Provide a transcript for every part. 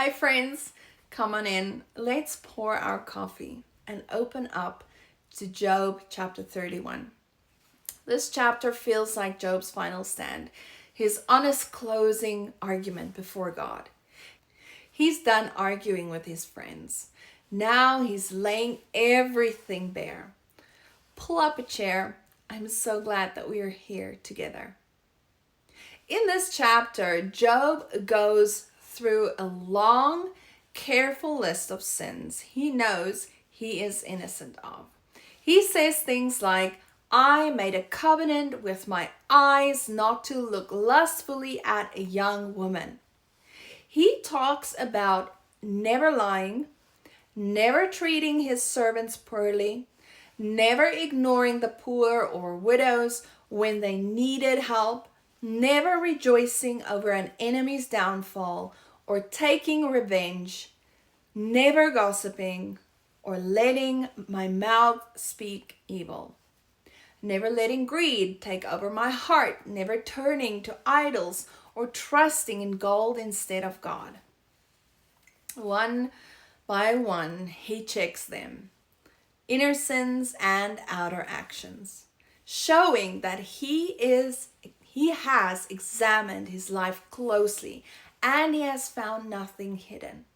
Hi, friends. Come on in. Let's pour our coffee and open up to Job chapter 31. This chapter feels like Job's final stand, his honest closing argument before God. He's done arguing with his friends. Now he's laying everything bare. Pull up a chair. I'm so glad that we are here together. In this chapter, Job goes through a long, careful list of sins he knows he is innocent of. He says things like, I made a covenant with my eyes not to look lustfully at a young woman. He talks about never lying, never treating his servants poorly, never ignoring the poor or widows when they needed help, never rejoicing over an enemy's downfall or taking revenge, never gossiping or letting my mouth speak evil, never letting greed take over my heart, never turning to idols or trusting in gold instead of God. One by one, he checks them, inner sins and outer actions, showing that he has examined his life closely and he has found nothing hidden.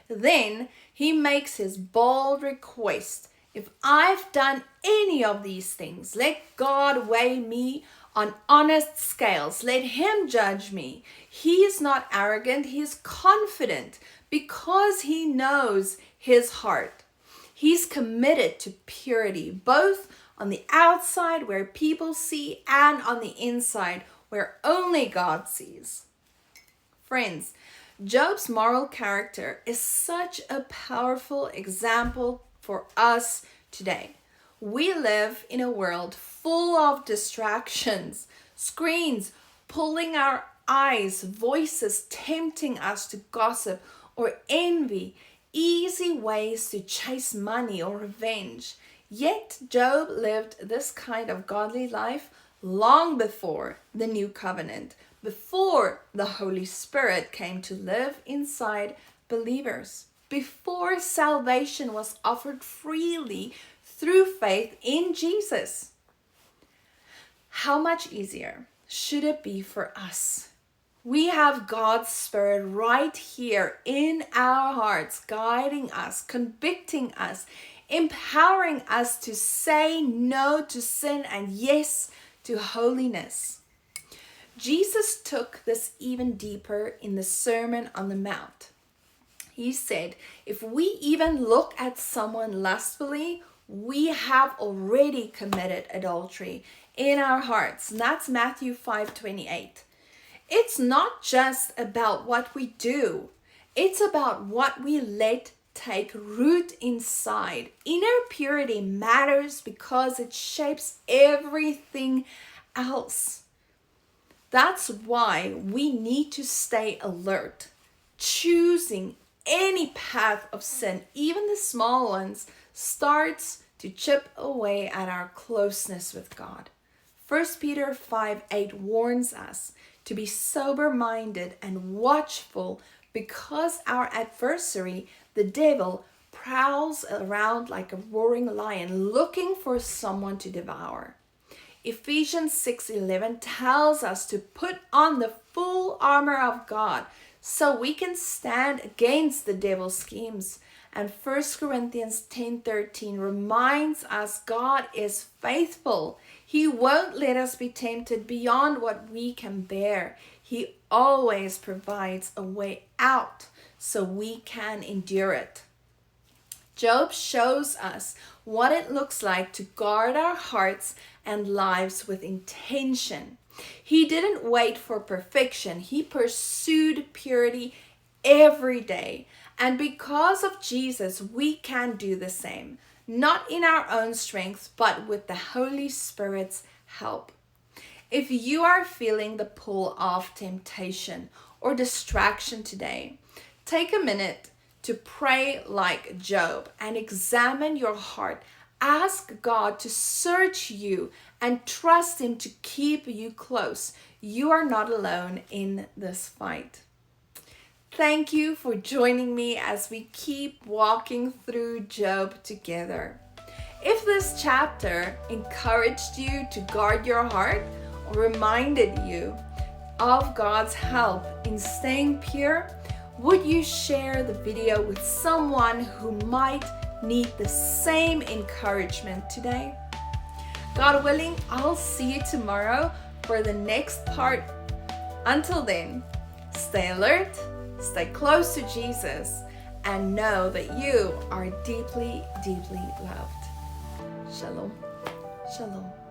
Then he makes his bold request. If I've done any of these things, let God weigh me on honest scales. Let him judge me. He is not arrogant, he is confident because he knows his heart. He's committed to purity, both on the outside where people see and on the inside where only God sees. Friends, Job's moral character is such a powerful example for us today. We live in a world full of distractions, screens pulling our eyes, voices tempting us to gossip or envy, easy ways to chase money or revenge. Yet Job lived this kind of godly life long before the new covenant, before the Holy Spirit came to live inside believers, before salvation was offered freely through faith in Jesus. How much easier should it be for us? We have God's Spirit right here in our hearts, guiding us, convicting us, empowering us to say no to sin and yes to holiness. Jesus took this even deeper in the Sermon on the Mount. He said, if we even look at someone lustfully, we have already committed adultery in our hearts. And that's Matthew 5:28. It's not just about what we do. It's about what we let take root inside. Inner purity matters because it shapes everything else. That's why we need to stay alert, choosing any path of sin, even the small ones, starts to chip away at our closeness with God. 1 Peter 5:8 warns us to be sober-minded and watchful because our adversary, the devil, prowls around like a roaring lion looking for someone to devour. Ephesians 6:11 tells us to put on the full armor of God so we can stand against the devil's schemes. And 1 Corinthians 10:13 reminds us God is faithful. He won't let us be tempted beyond what we can bear. He always provides a way out so we can endure it. Job shows us what it looks like to guard our hearts and lives with intention. He didn't wait for perfection. He pursued purity every day. And because of Jesus, we can do the same. Not in our own strength, but with the Holy Spirit's help. If you are feeling the pull of temptation or distraction today, take a minute to pray like Job and examine your heart. Ask God to search you and trust Him to keep you close. You are not alone in this fight. Thank you for joining me as we keep walking through Job together. If this chapter encouraged you to guard your heart or reminded you of God's help in staying pure, would you share the video with someone who might need the same encouragement today? God willing, I'll see you tomorrow for the next part. Until then, stay alert, stay close to Jesus, and know that you are deeply, deeply loved. Shalom. Shalom.